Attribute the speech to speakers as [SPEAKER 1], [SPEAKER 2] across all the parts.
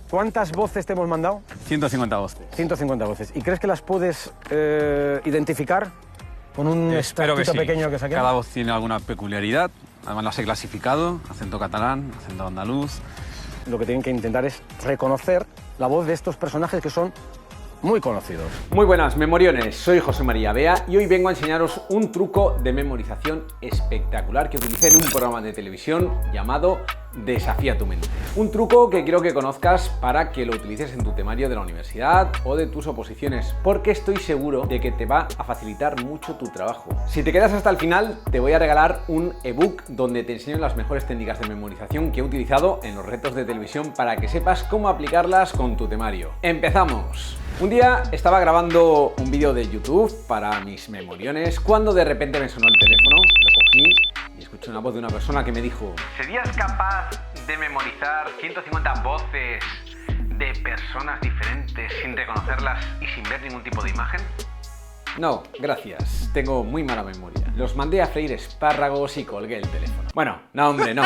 [SPEAKER 1] ¿Cuántas voces te hemos mandado?
[SPEAKER 2] 150 voces.
[SPEAKER 1] 150 voces. ¿Y crees que las puedes identificar con un
[SPEAKER 2] Espero que
[SPEAKER 1] estatito
[SPEAKER 2] sí.
[SPEAKER 1] pequeño que saquemos?
[SPEAKER 2] Cada voz tiene alguna peculiaridad. Además las he clasificado. Acento catalán, acento andaluz.
[SPEAKER 1] Lo que tienen que intentar es reconocer la voz de estos personajes que son muy conocidos.
[SPEAKER 3] Muy buenas, memoriones. Soy José María Bea y hoy vengo a enseñaros un truco de memorización espectacular que utilicé en un programa de televisión llamado Desafía tu mente. Un truco que quiero que conozcas para que lo utilices en tu temario de la universidad o de tus oposiciones, porque estoy seguro de que te va a facilitar mucho tu trabajo. Si te quedas hasta el final, te voy a regalar un ebook donde te enseño las mejores técnicas de memorización que he utilizado en los retos de televisión para que sepas cómo aplicarlas con tu temario. ¡Empezamos! Un día estaba grabando un vídeo de YouTube para mis memoriones cuando de repente me sonó el teléfono, lo cogí y escuché una voz de una persona que me dijo: ¿serías capaz de memorizar 150 voces de personas diferentes sin reconocerlas y sin ver ningún tipo de imagen? No, gracias. Tengo muy mala memoria. Los mandé a freír espárragos y colgué el teléfono. Bueno, no hombre, no.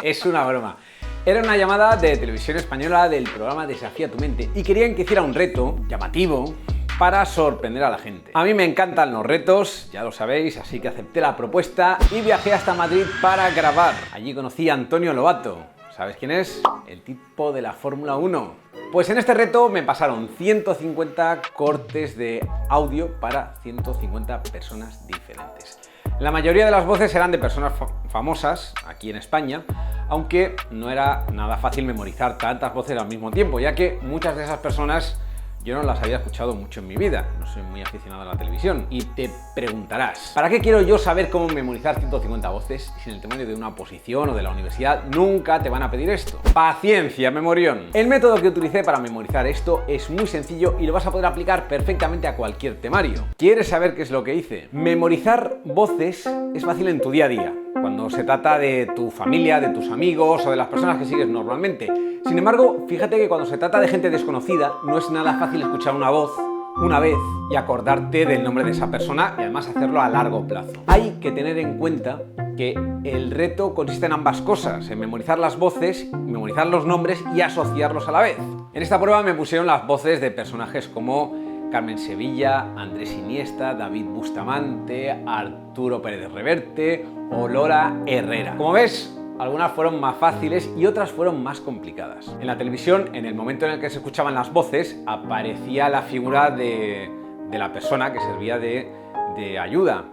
[SPEAKER 3] Es una broma. Era una llamada de televisión española del programa Desafía tu mente y querían que hiciera un reto llamativo para sorprender a la gente. A mí me encantan los retos, ya lo sabéis, así que acepté la propuesta y viajé hasta Madrid para grabar. Allí conocí a Antonio Lobato. ¿Sabes quién es? El tipo de la Fórmula 1. Pues en este reto me pasaron 150 cortes de audio para 150 personas diferentes. La mayoría de las voces eran de personas famosas aquí en España, aunque no era nada fácil memorizar tantas voces al mismo tiempo, ya que muchas de esas personas yo no las había escuchado mucho en mi vida, no soy muy aficionado a la televisión. Y te preguntarás, ¿para qué quiero yo saber cómo memorizar 150 voces si en el temario de una oposición o de la universidad nunca te van a pedir esto? Paciencia, memorión. El método que utilicé para memorizar esto es muy sencillo y lo vas a poder aplicar perfectamente a cualquier temario. ¿Quieres saber qué es lo que hice? Memorizar voces es fácil en tu día a día, cuando se trata de tu familia, de tus amigos o de las personas que sigues normalmente. Sin embargo, fíjate que cuando se trata de gente desconocida, no es nada fácil escuchar una voz una vez y acordarte del nombre de esa persona y además hacerlo a largo plazo. Hay que tener en cuenta que el reto consiste en ambas cosas, en memorizar las voces, memorizar los nombres y asociarlos a la vez. En esta prueba me pusieron las voces de personajes como Carmen Sevilla, Andrés Iniesta, David Bustamante, Arturo Pérez Reverte o Lola Herrera. Como ves, algunas fueron más fáciles y otras fueron más complicadas. En la televisión, en el momento en el que se escuchaban las voces, aparecía la figura de la persona que servía de ayuda.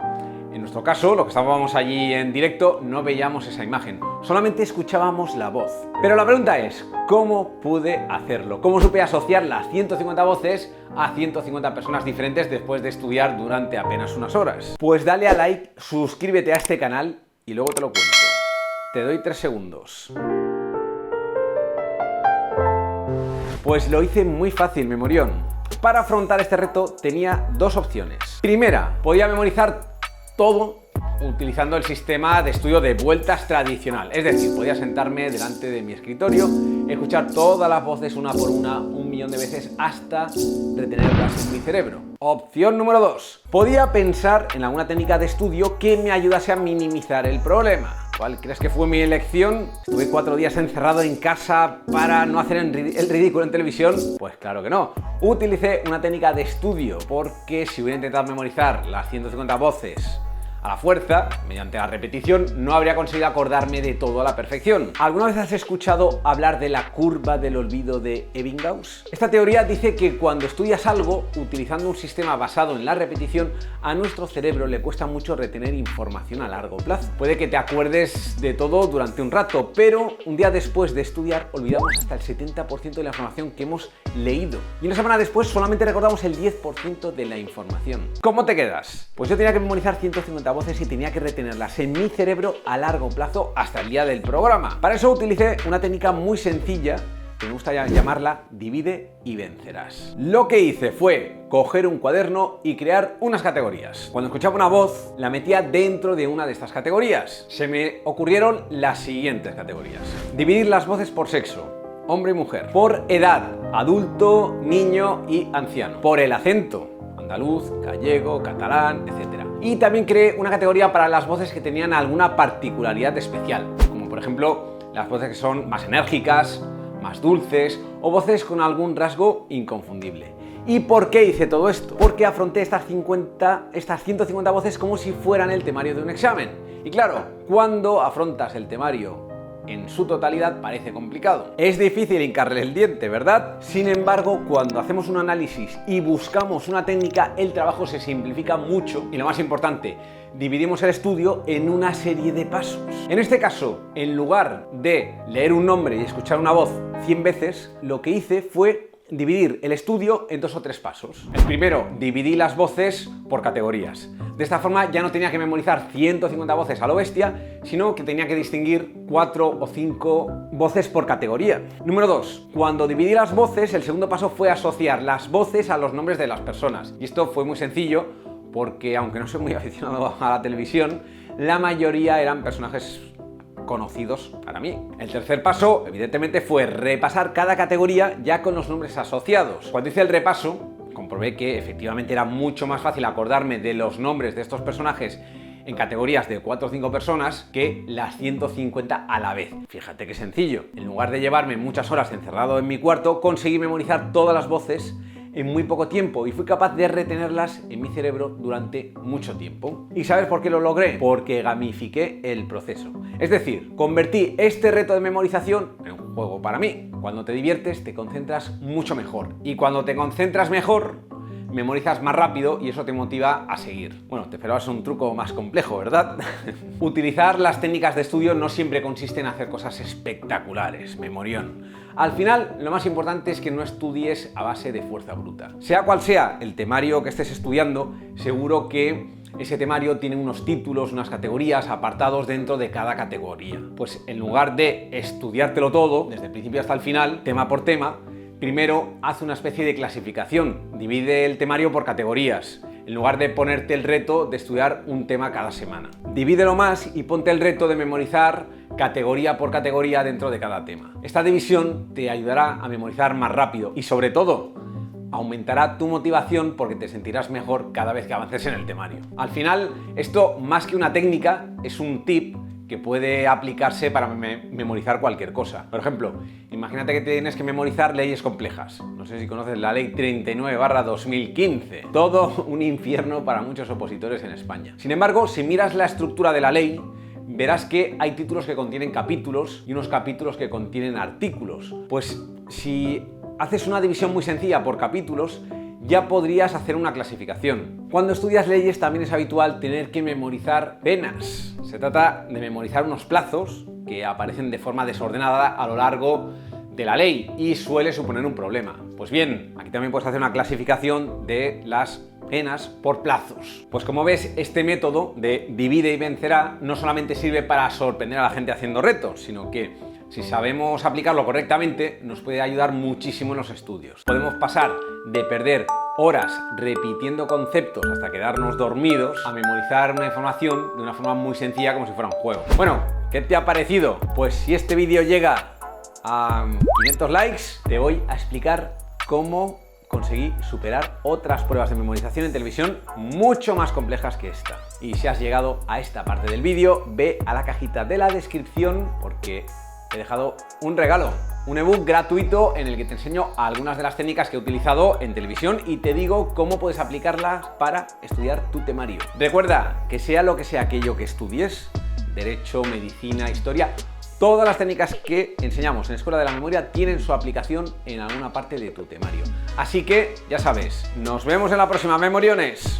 [SPEAKER 3] En nuestro caso, los que estábamos allí en directo, no veíamos esa imagen, solamente escuchábamos la voz. Pero la pregunta es, ¿cómo pude hacerlo? ¿Cómo supe asociar las 150 voces a 150 personas diferentes después de estudiar durante apenas unas horas? Pues dale a like, suscríbete a este canal y luego te lo cuento. Te doy 3 segundos. Pues lo hice muy fácil, memorión. Para afrontar este reto tenía dos opciones. Primera, podía memorizar todo utilizando el sistema de estudio de vueltas tradicional. Es decir, podía sentarme delante de mi escritorio, escuchar todas las voces una por una, 1.000.000 de veces hasta retenerlas en mi cerebro. Opción número 2. Podía pensar en alguna técnica de estudio que me ayudase a minimizar el problema. ¿Cuál crees que fue mi elección? ¿Estuve 4 días encerrado en casa para no hacer el ridículo en televisión? Pues claro que no. Utilicé una técnica de estudio, porque si hubiera intentado memorizar las 150 voces a la fuerza, mediante la repetición, no habría conseguido acordarme de todo a la perfección. ¿Alguna vez has escuchado hablar de la curva del olvido de Ebbinghaus? Esta teoría dice que cuando estudias algo, utilizando un sistema basado en la repetición, a nuestro cerebro le cuesta mucho retener información a largo plazo. Puede que te acuerdes de todo durante un rato, pero un día después de estudiar olvidamos hasta el 70% de la información que hemos leído. Y una semana después solamente recordamos el 10% de la información. ¿Cómo te quedas? Pues yo tenía que memorizar 150 voces y tenía que retenerlas en mi cerebro a largo plazo hasta el día del programa. Para eso utilicé una técnica muy sencilla que me gusta llamarla divide y vencerás. Lo que hice fue coger un cuaderno y crear unas categorías. Cuando escuchaba una voz, la metía dentro de una de estas categorías. Se me ocurrieron las siguientes categorías: dividir las voces por sexo, hombre y mujer; por edad, adulto, niño y anciano; por el acento, andaluz, gallego, catalán, etc. Y también creé una categoría para las voces que tenían alguna particularidad especial, como por ejemplo las voces que son más enérgicas, más dulces o voces con algún rasgo inconfundible. ¿Y por qué hice todo esto? Porque afronté estas 150 voces como si fueran el temario de un examen. Y claro, cuando afrontas el temario en su totalidad parece complicado. Es difícil hincarle el diente, ¿verdad? Sin embargo, cuando hacemos un análisis y buscamos una técnica, el trabajo se simplifica mucho y lo más importante, dividimos el estudio en una serie de pasos. En este caso, en lugar de leer un nombre y escuchar una voz 100 veces, lo que hice fue dividir el estudio en 2 o 3 pasos. El primero, dividí las voces por categorías. De esta forma ya no tenía que memorizar 150 voces a lo bestia, sino que tenía que distinguir 4 o 5 voces por categoría. Número 2. Cuando dividí las voces, el segundo paso fue asociar las voces a los nombres de las personas. Y esto fue muy sencillo porque, aunque no soy muy aficionado a la televisión, la mayoría eran personajes conocidos para mí. El tercer paso, evidentemente, fue repasar cada categoría ya con los nombres asociados. Cuando hice el repaso, comprobé que efectivamente era mucho más fácil acordarme de los nombres de estos personajes en categorías de 4 o 5 personas que las 150 a la vez. Fíjate qué sencillo. En lugar de llevarme muchas horas encerrado en mi cuarto, conseguí memorizar todas las voces en muy poco tiempo y fui capaz de retenerlas en mi cerebro durante mucho tiempo. ¿Y sabes por qué lo logré? Porque gamifiqué el proceso. Es decir, convertí este reto de memorización en un juego para mí. Cuando te diviertes, te concentras mucho mejor. Y cuando te concentras mejor, memorizas más rápido y eso te motiva a seguir. Bueno, te esperabas un truco más complejo, ¿verdad? Utilizar las técnicas de estudio no siempre consiste en hacer cosas espectaculares, memorión. Al final, lo más importante es que no estudies a base de fuerza bruta. Sea cual sea el temario que estés estudiando, seguro que ese temario tiene unos títulos, unas categorías, apartados dentro de cada categoría. Pues en lugar de estudiártelo todo, desde el principio hasta el final, tema por tema, primero haz una especie de clasificación, divide el temario por categorías, en lugar de ponerte el reto de estudiar un tema cada semana. Divídelo más y ponte el reto de memorizar categoría por categoría dentro de cada tema. Esta división te ayudará a memorizar más rápido y, sobre todo, aumentará tu motivación porque te sentirás mejor cada vez que avances en el temario. Al final, esto más que una técnica, es un tip que puede aplicarse para memorizar cualquier cosa. Por ejemplo, imagínate que tienes que memorizar leyes complejas. No sé si conoces la ley 39/2015. Todo un infierno para muchos opositores en España. Sin embargo, si miras la estructura de la ley, verás que hay títulos que contienen capítulos y unos capítulos que contienen artículos. Pues si haces una división muy sencilla por capítulos, ya podrías hacer una clasificación. Cuando estudias leyes también es habitual tener que memorizar penas. Se trata de memorizar unos plazos que aparecen de forma desordenada a lo largo de la ley y suele suponer un problema. Pues bien, aquí también puedes hacer una clasificación de las penas por plazos. Pues como ves, este método de divide y vencerá no solamente sirve para sorprender a la gente haciendo retos, sino que si sabemos aplicarlo correctamente, nos puede ayudar muchísimo en los estudios. Podemos pasar de perder horas repitiendo conceptos hasta quedarnos dormidos a memorizar una información de una forma muy sencilla como si fuera un juego. Bueno, ¿qué te ha parecido? Pues si este vídeo llega a 500 likes, te voy a explicar cómo conseguí superar otras pruebas de memorización en televisión mucho más complejas que esta. Y si has llegado a esta parte del vídeo, ve a la cajita de la descripción porque he dejado un regalo, un ebook gratuito en el que te enseño algunas de las técnicas que he utilizado en televisión y te digo cómo puedes aplicarlas para estudiar tu temario. Recuerda que sea lo que sea aquello que estudies, derecho, medicina, historia, todas las técnicas que enseñamos en Escuela de la Memoria tienen su aplicación en alguna parte de tu temario. Así que, ya sabes, nos vemos en la próxima, memoriones.